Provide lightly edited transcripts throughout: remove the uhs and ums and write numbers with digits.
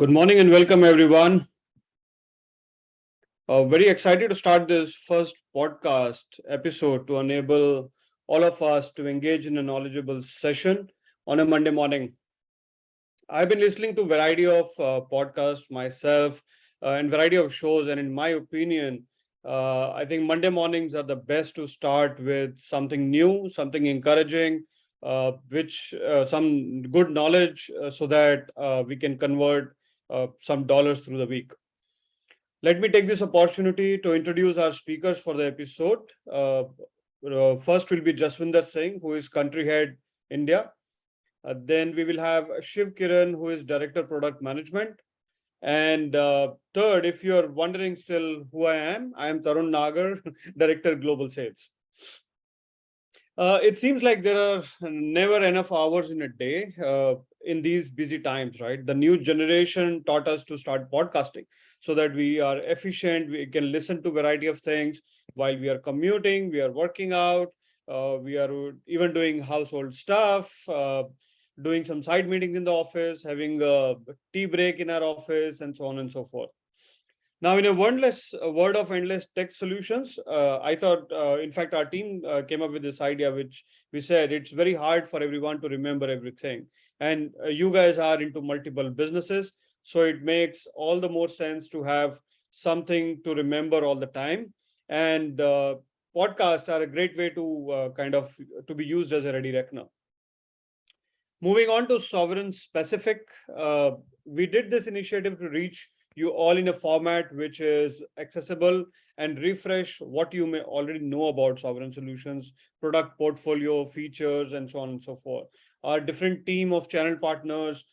Good morning and welcome, everyone. Very excited to start this first podcast episode to enable all of us to engage in a knowledgeable session on a Monday morning. I've been listening to a variety of podcasts myself and variety of shows, and in my opinion, I think Monday mornings are the best to start with something new, something encouraging, which some good knowledge, so that we can convert some dollars through the week. Let me take this opportunity to introduce our speakers for the episode. First will be Jaswinder Singh, who is country head India. Then we will have Shiv Kiran, who is director product management. And third, if you're wondering still who I am Tarun Nagar, director global sales. It seems like there are never enough hours in a day in these busy times, right? The new generation taught us to start podcasting so that we are efficient. We can listen to a variety of things while we are commuting, we are working out, we are even doing household stuff, doing some side meetings in the office, having a tea break in our office, and so on and so forth. Now, in a world of endless tech solutions, I thought, in fact, our team came up with this idea, which we said it's very hard for everyone to remember everything. And you guys are into multiple businesses, so it makes all the more sense to have something to remember all the time. And podcasts are a great way to to be used as a ready reckoner. Moving on to sovereign specific, we did this initiative to reach you all in a format which is accessible and refresh what you may already know about sovereign solutions, product portfolio, features, and so on and so forth. Our different team of channel partners,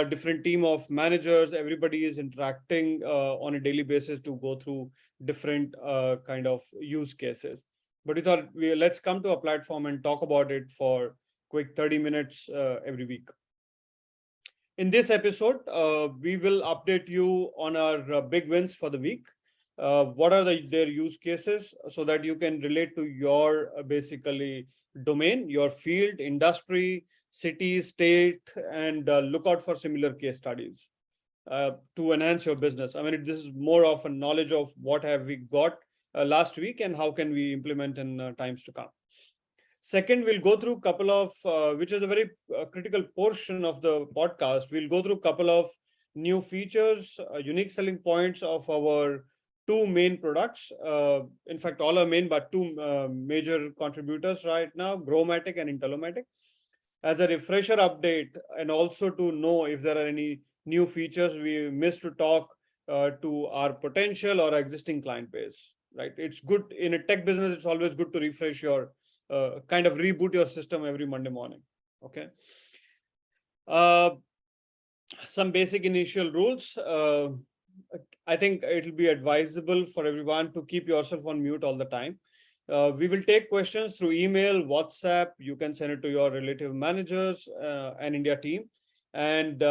different team of managers, everybody is interacting on a daily basis to go through different kind of use cases. But we thought let's come to a platform and talk about it for quick 30 minutes every week. In this episode, we will update you on our big wins for the week. What are their use cases so that you can relate to your basically domain, your field, industry, city, state, and look out for similar case studies to enhance your business. I mean, this is more of a knowledge of what have we got last week and how can we implement in times to come. Second, we'll go through a couple of, which is a very critical portion of the podcast. We'll go through a couple of new features, unique selling points of our two main products. In fact, all are main, but two major contributors right now, Growmatic and Intelomatic, as a refresher update, and also to know if there are any new features we missed to talk to our potential or existing client base. Right? It's good in a tech business. It's always good to refresh your kind of reboot your system every Monday morning. Okay. Some basic initial rules. I think it will be advisable for everyone to keep yourself on mute all the time. We will take questions through email, WhatsApp. You can send it to your relative managers and India team. And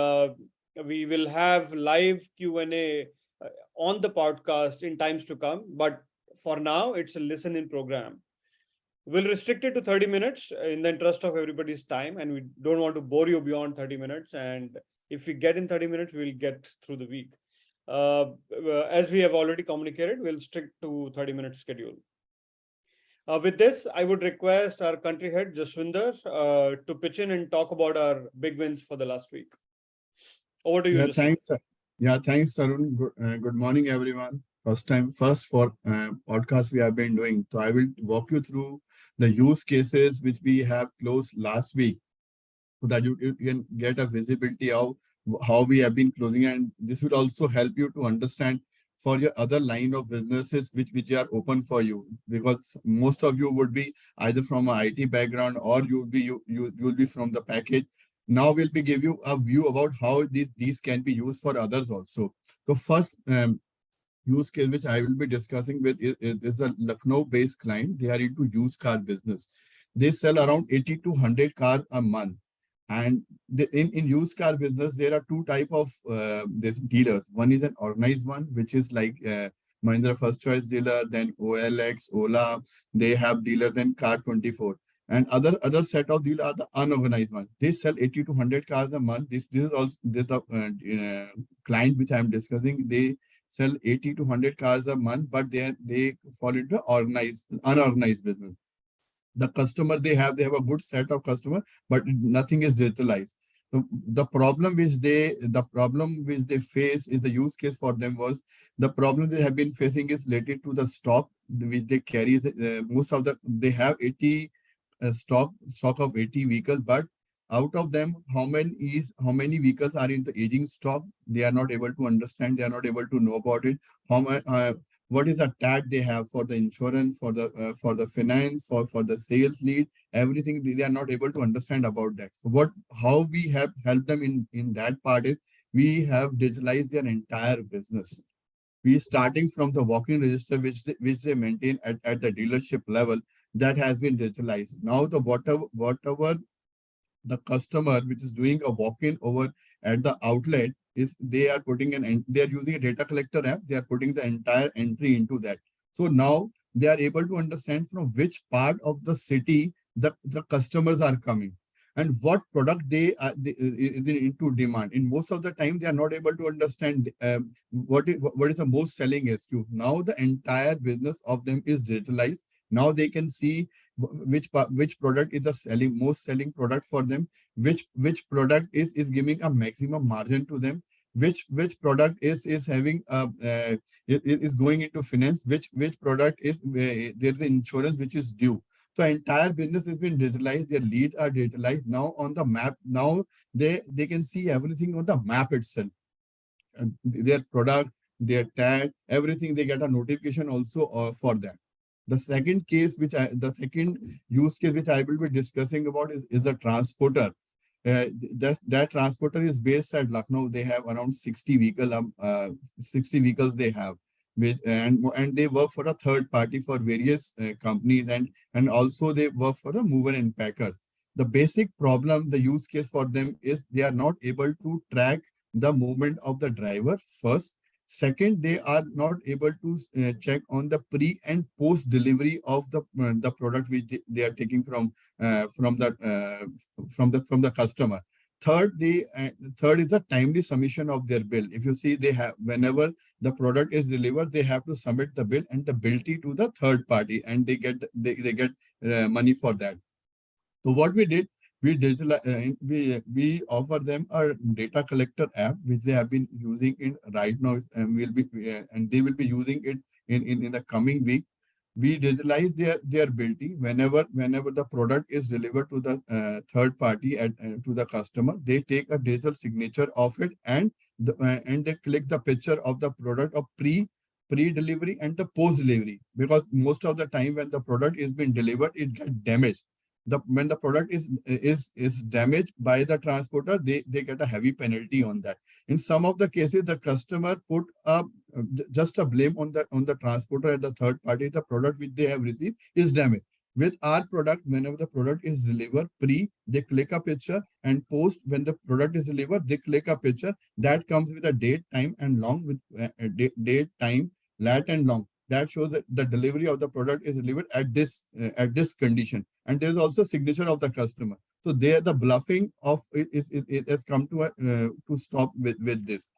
we will have live Q&A on the podcast in times to come. But for now, it's a listen-in program. We'll restrict it to 30 minutes in the interest of everybody's time, and we don't want to bore you beyond 30 minutes. And if we get in 30 minutes, we'll get through the week. As we have already communicated, we'll stick to 30-minute schedule. With this, I would request our country head, Jaswinder, to pitch in and talk about our big wins for the last week. Over to you, Jaswinder. Thanks. Thanks, Tarun. Good morning, everyone. First for podcast we have been doing. So I will walk you through the use cases which we have closed last week so that you can get a visibility of how we have been closing. And this will also help you to understand for your other line of businesses which are open for you, because most of you would be either from an IT background or you'll be from the package. Now we'll be give you a view about how these can be used for others also. So first use case which I will be discussing with is a Lucknow-based client. They are into used car business. They sell around 80 to 100 cars a month. And in used car business, there are two type of dealers. One is an organized one, which is like Mahindra First Choice dealer, then OLX, Ola. They have dealer, then Car24. And other set of deal are the unorganized ones. They sell 80 to 100 cars a month. This is also the client which I am discussing. They sell 80 to 100 cars a month, but they fall into organized unorganized business. The customer they have a good set of customer, but nothing is digitalized. So the problem which they face is the use case for them was the problem they have been facing is related to the stock which they carry. Most of the they have 80 stock of 80 vehicles, but out of them, how many vehicles are in the aging stock? They are not able to understand. They are not able to know about it. How much? What is the tag they have for the insurance, for the finance, for the sales lead, everything they are not able to understand about that. So how we have helped them in that part is we have digitalized their entire business. We starting from the walk-in register which they maintain at the dealership level, that has been digitalized. Now the whatever the customer which is doing a walk-in over at the outlet is they are putting they are using a data collector app. They are putting the entire entry into that. So now they are able to understand from which part of the city the customers are coming and what product they is into demand. In most of the time, they are not able to understand what is the most selling SKU. Now the entire business of them is digitalized. Now they can see which product is the most selling product for them, which product is giving a maximum margin to them, which product is having is going into finance, which product is there's an insurance which is due. So entire business has been digitalized. Their leads are digitalized now on the map. Now they can see everything on the map itself. Their product, their tag, everything. They get a notification also for that. The the second use case which I will be discussing about is the transporter. That transporter is based at Lucknow. They have around 60 vehicles they have, and they work for a third party for various companies, and also they work for the mover and packers. The basic problem, the use case for them is they are not able to track the movement of the driver first. Second, they are not able to check on the pre and post delivery of the product which they are taking from the customer. Third is the timely submission of their bill. If you see, they have whenever the product is delivered, they have to submit the bill and the bill to the third party, and they get money for that. So what we did, we offer them a data collector app which they have been using in right now, and and they will be using it in the coming week. We digitalize their ability whenever the product is delivered to the third party to the customer. They take a digital signature of it, and they click the picture of the product of pre-delivery and the post-delivery, because most of the time when the product is being delivered, it gets damaged. When the product is damaged by the transporter, they get a heavy penalty on that. In some of the cases, the customer put up just a blame on the transporter at the third party. The product which they have received is damaged. With our product, whenever the product is delivered, they click a picture, and post, when the product is delivered, they click a picture that comes with a date, time, and long, with date, time, lat, and long. That shows that the delivery of the product is delivered at this condition, and there is also signature of the customer. So there, the bluffing of it has come to stop with this.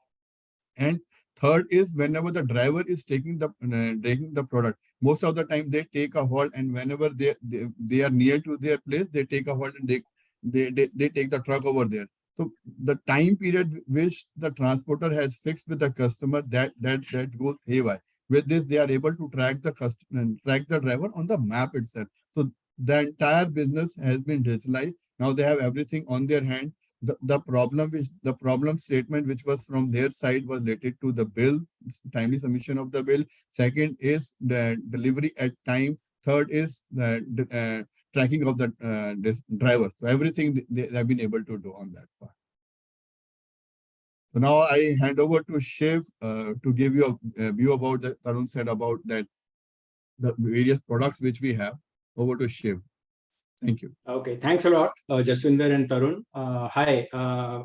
And third is whenever the driver is taking the product, most of the time they take a halt, and whenever they are near to their place, they take a halt, and they take the truck over there. So the time period which the transporter has fixed with the customer, that goes haywire. With this, they are able to track the driver on the map itself. So the entire business has been digitalized. Now they have everything on their hand. The problem statement which was from their side was related to the bill, timely submission of the bill. Second is the delivery at time. Third is the tracking of the driver. So everything they have been able to do on that part. So now I hand over to Shiv to give you a view about the Tarun said about that the various products which we have. Over to Shiv. Thank you. Okay, thanks a lot, Jaswinder and Tarun. Hi,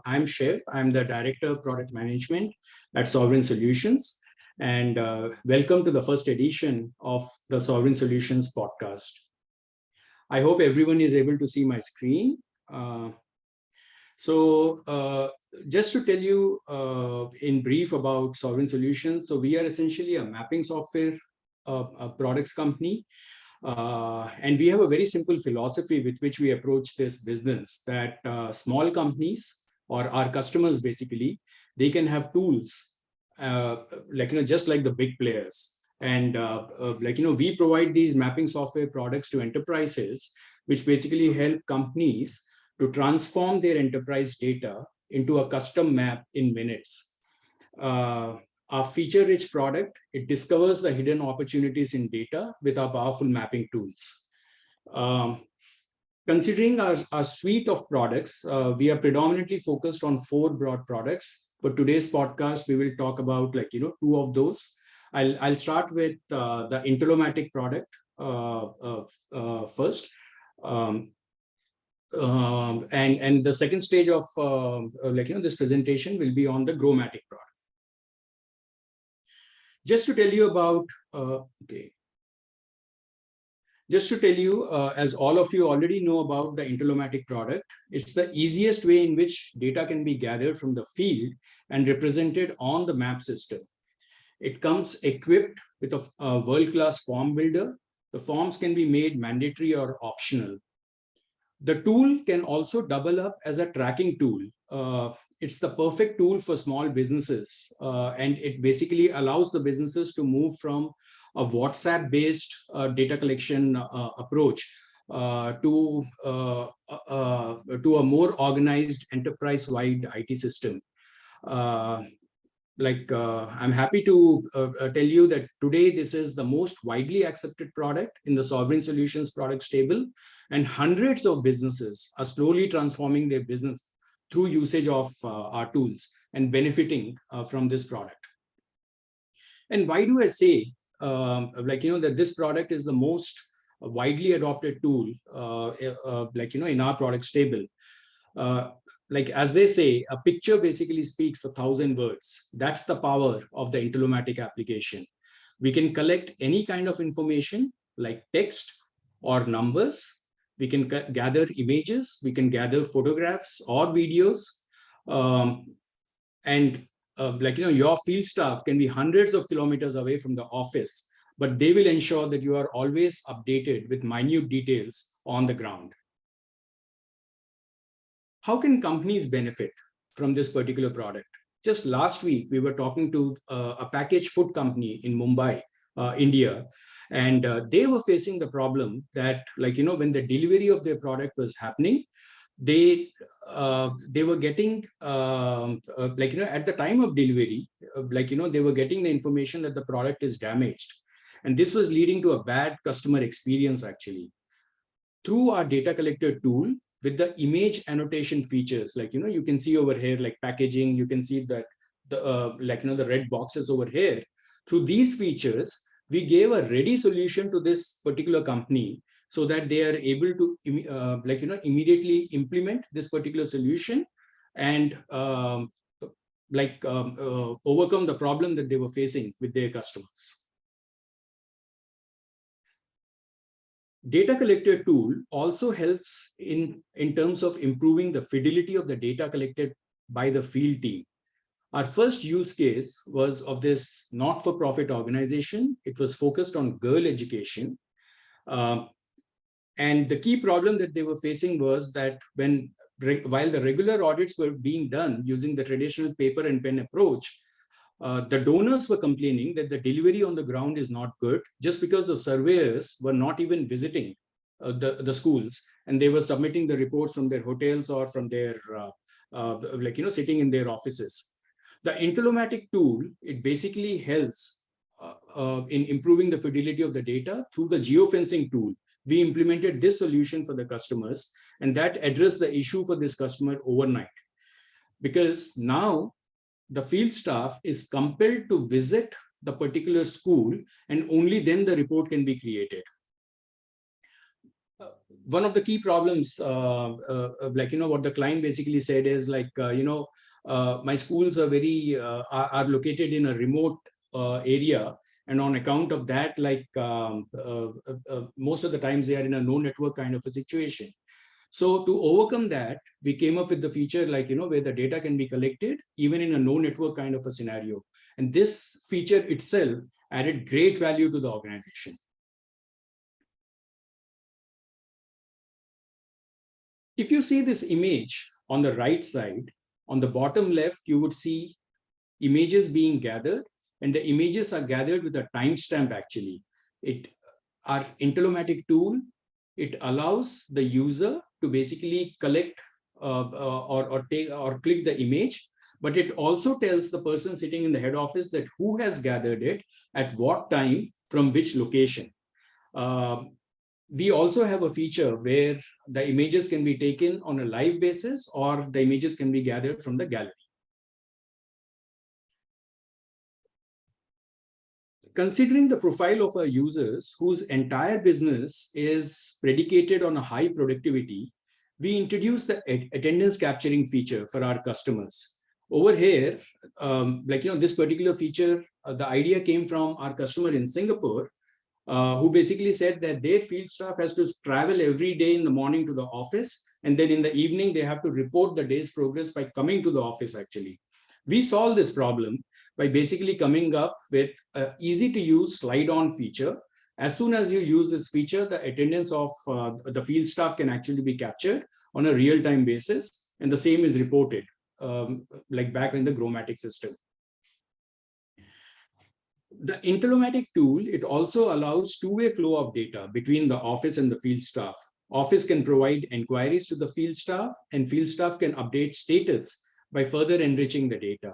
I'm Shiv. I'm the Director of Product Management at Sovereign Solutions. And welcome to the first edition of the Sovereign Solutions podcast. I hope everyone is able to see my screen. Just to tell you in brief about Sovereign Solutions, so we are essentially a mapping software a products company. And we have a very simple philosophy with which we approach this business, that small companies or our customers, basically, they can have tools just like the big players. And we provide these mapping software products to enterprises, which basically help companies to transform their enterprise data into a custom map in minutes. Our feature-rich product, it discovers the hidden opportunities in data with our powerful mapping tools. Considering our suite of products, we are predominantly focused on 4 broad products. For today's podcast, we will talk about 2 of those. I'll start with the Intelomatic product first. And the second stage of this presentation will be on the Growmatic product. Just to tell you about, as all of you already know about the Intelomatic product, it's the easiest way in which data can be gathered from the field and represented on the map system. It comes equipped with a world-class form builder. The forms can be made mandatory or optional. The tool can also double up as a tracking tool. It's the perfect tool for small businesses, and it basically allows the businesses to move from a WhatsApp-based data collection approach to a more organized enterprise-wide IT system. I'm happy to tell you that today this is the most widely accepted product in the Sovereign Solutions product stable, and hundreds of businesses are slowly transforming their business through usage of our tools and benefiting from this product. And why do I say that this product is the most widely adopted tool in our product stable? As they say, a picture basically speaks 1,000 words. That's the power of the Intelomatic application. We can collect any kind of information like text or numbers. We can gather images, we can gather photographs or videos. Your field staff can be hundreds of kilometers away from the office, but they will ensure that you are always updated with minute details on the ground. How can companies benefit from this particular product? Just last week, we were talking to a packaged food company in Mumbai, India, and they were facing the problem that, when the delivery of their product was happening, they were getting, at the time of delivery, they were getting the information that the product is damaged. And this was leading to a bad customer experience, actually. Through our data collector tool, with the image annotation features, you can see over here, like packaging, you can see that the red boxes over here. Through these features, we gave a ready solution to this particular company so that they are able to immediately implement this particular solution and overcome the problem that they were facing with their customers. Data collector tool also helps in terms of improving the fidelity of the data collected by the field team. Our first use case was of this not-for-profit organization. It was focused on girl education. And the key problem that they were facing was that while the regular audits were being done using the traditional paper and pen approach, the donors were complaining that the delivery on the ground is not good, just because the surveyors were not even visiting the schools, and they were submitting the reports from their hotels or from their sitting in their offices. The Intelomatic tool, it basically helps in improving the fidelity of the data through the geo-fencing tool. We implemented this solution for the customers, and that addressed the issue for this customer overnight, because now the field staff is compelled to visit the particular school, and only then the report can be created. One of the key problems, what the client basically said is my schools are are located in a remote area, And on account of that, most of the times they are in a no network kind of a situation. So to overcome that, we came up with the feature where the data can be collected even in a no network kind of a scenario. And this feature itself added great value to the organization. If you see this image on the right side, on the bottom left, you would see images being gathered, and the images are gathered with a timestamp actually. Our Intelomatic tool, it allows the user to basically collect or click the image, but it also tells the person sitting in the head office that who has gathered it, at what time, from which location. We also have a feature where the images can be taken on a live basis, or the images can be gathered from the gallery. Considering the profile of our users whose entire business is predicated on a high productivity, we introduced the attendance capturing feature for our customers. Over here, this particular feature, the idea came from our customer in Singapore, who basically said that their field staff has to travel every day in the morning to the office, and then in the evening, they have to report the day's progress by coming to the office actually. We solved this problem by basically coming up with an easy to use slide on feature. As soon as you use this feature, the attendance of the field staff can actually be captured on a real-time basis, and the same is reported like back in the Growmatic system. The Intelomatic tool, it also allows two-way flow of data between the office and the field staff. Office can provide inquiries to the field staff, and field staff can update status by further enriching the data.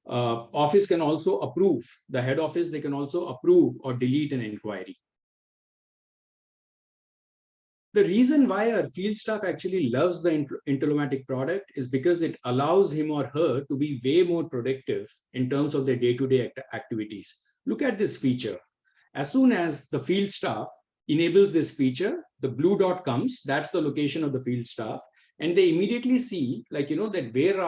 Office can also approve, the head office, they can also approve or delete an inquiry. The reason why our field staff actually loves the Intelomatic product is because it allows him or her to be way more productive in terms of their day-to-day activities. Look at this feature. As soon as the field staff enables this feature, the blue dot comes, that's the location of the field staff, and they immediately see that where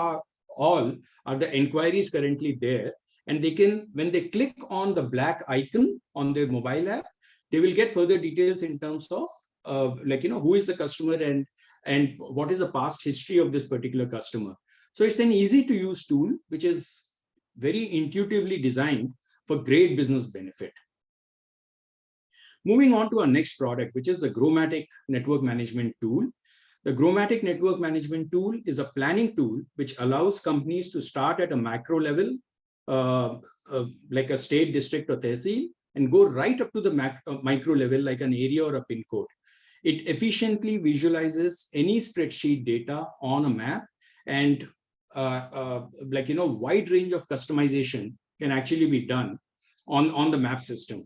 all are the inquiries currently there, and they can, when they click on the black icon on their mobile app, they will get further details in terms of who is the customer and what is the past history of this particular customer. So it's an easy to use tool which is very intuitively designed for great business benefit. Moving on to our next product, which is the Growmatic network management tool. The Growmatic network management tool is a planning tool which allows companies to start at a macro level, like a state, district, or tehsil, and go right up to the micro level, like an area or a pin code. It efficiently visualizes any spreadsheet data on a map, and wide range of customization can actually be done on the map system.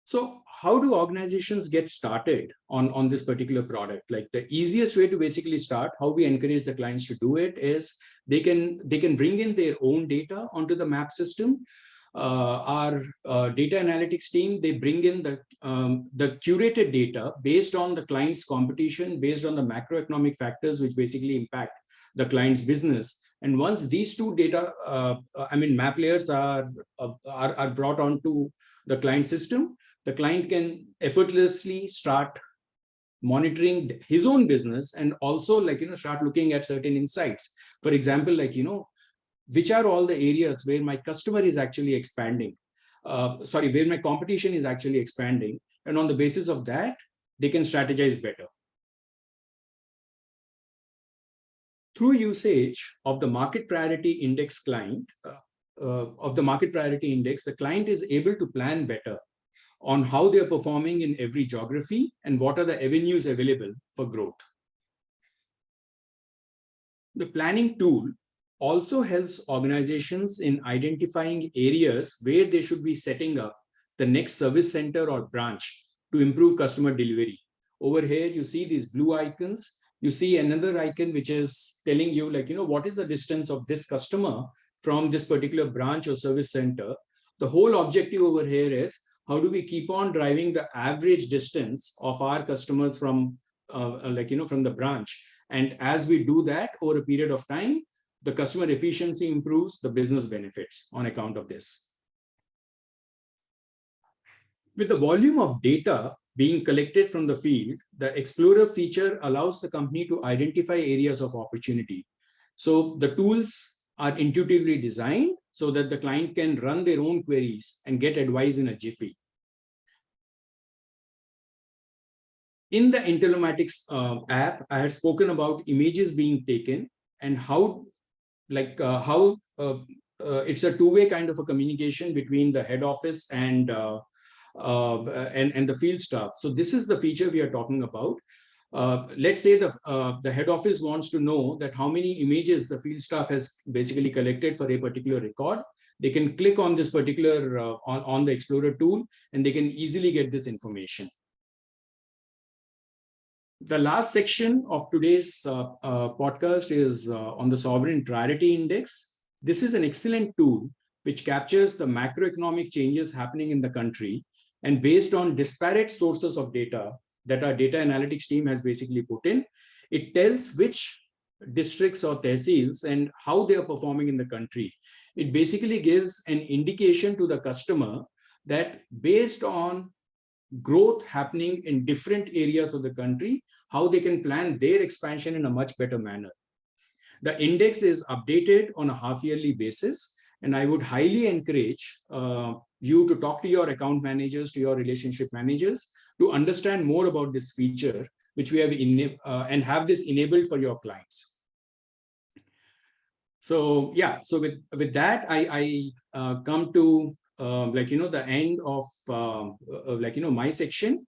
So how do organizations get started on this particular product? Like the easiest way to basically start, how we encourage the clients to do it is they can bring in their own data onto the map system. Our data analytics team, they bring in the curated data based on the client's competition, based on the macroeconomic factors which basically impact the client's business. And once these two data, map layers are brought onto the client system, the client can effortlessly start monitoring his own business and also start looking at certain insights. For example, which are all the areas where my customer is actually expanding, where my competition is actually expanding. And on the basis of that, they can strategize better. Through usage of the market priority index client, the client is able to plan better on how they are performing in every geography and what are the avenues available for growth. The planning tool also helps organizations in identifying areas where they should be setting up the next service center or branch to improve customer delivery. Over here, you see these blue icons. You see another icon which is telling you what is the distance of this customer from this particular branch or service center. The whole objective over here is how do we keep on driving the average distance of our customers from from the branch. And as we do that over a period of time, the customer efficiency improves, the business benefits on account of this. With the volume of data being collected from the field, the Explorer feature allows the company to identify areas of opportunity. So the tools are intuitively designed so that the client can run their own queries and get advice in a jiffy. In the Intelomatic app, I had spoken about images being taken and how it's a two-way kind of a communication between the head office and the field staff. So this is the feature we are talking about. Let's say the head office wants to know that how many images the field staff has basically collected for a particular record. They can click on this particular on the Explorer tool, and they can easily get this information. The last section of today's podcast is on the Sovereign Priority Index. This is an excellent tool which captures the macroeconomic changes happening in the country, and based on disparate sources of data that our data analytics team has basically put in, it tells which districts or tehsils and how they are performing in the country. It basically gives an indication to the customer that based on growth happening in different areas of the country, how they can plan their expansion in a much better manner. The index is updated on a half-yearly basis, and I would highly encourage you to talk to your account managers, to your relationship managers, to understand more about this feature, which we have and have this enabled for your clients. So yeah, so with that, I come to the end of my section.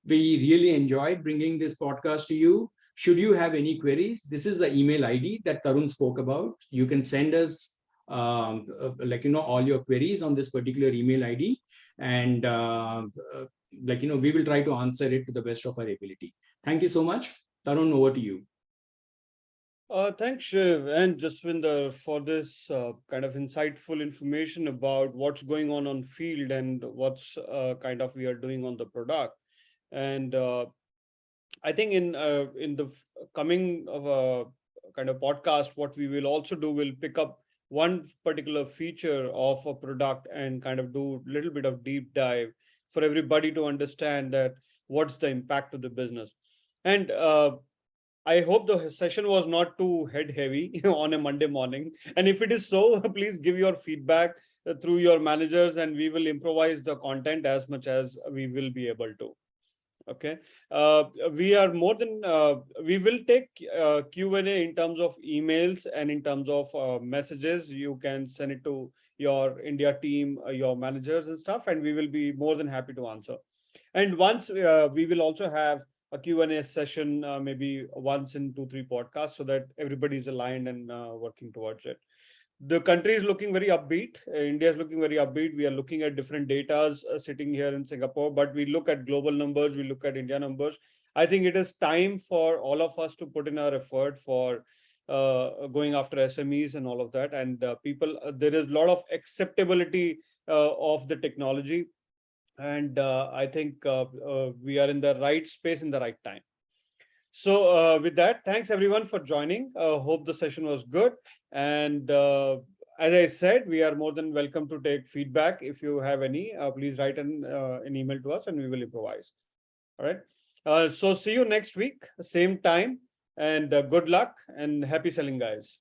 We really enjoyed bringing this podcast to you. Should you have any queries, this is the email ID that Tarun spoke about. You can send us all your queries on this particular email ID, and we will try to answer it to the best of our ability. Thank you so much. Tarun, over to you. Thanks, Shiv and Jaswinder, for this kind of insightful information about what's going on field and what's kind of we are doing on the product. And I think in the coming of a kind of podcast, what we will also do, will pick up one particular feature of a product and kind of do a little bit of deep dive for everybody to understand that what's the impact of the business. And I hope the session was not too head heavy on a Monday morning. And if it is so, please give your feedback through your managers, and we will improvise the content as much as we will be able to. Okay. We are more than, we will take Q&A in terms of emails and in terms of messages. You can send it to your India team, your managers and stuff, and we will be more than happy to answer. And once we will also have a Q&A session, maybe once in 2-3 podcasts, so that everybody is aligned and working towards it. The country is looking very upbeat. India is looking very upbeat. We are looking at different data sitting here in Singapore, but we look at global numbers, we look at India numbers. I think it is time for all of us to put in our effort for going after SMEs and all of that. And people, there is a lot of acceptability of the technology. And I think we are in the right space in the right time. So with that, thanks everyone for joining. Hope the session was good. And as I said, we are more than welcome to take feedback. If you have any, please write an email to us and we will improvise. All right. So see you next week, same time, and good luck and happy selling, guys.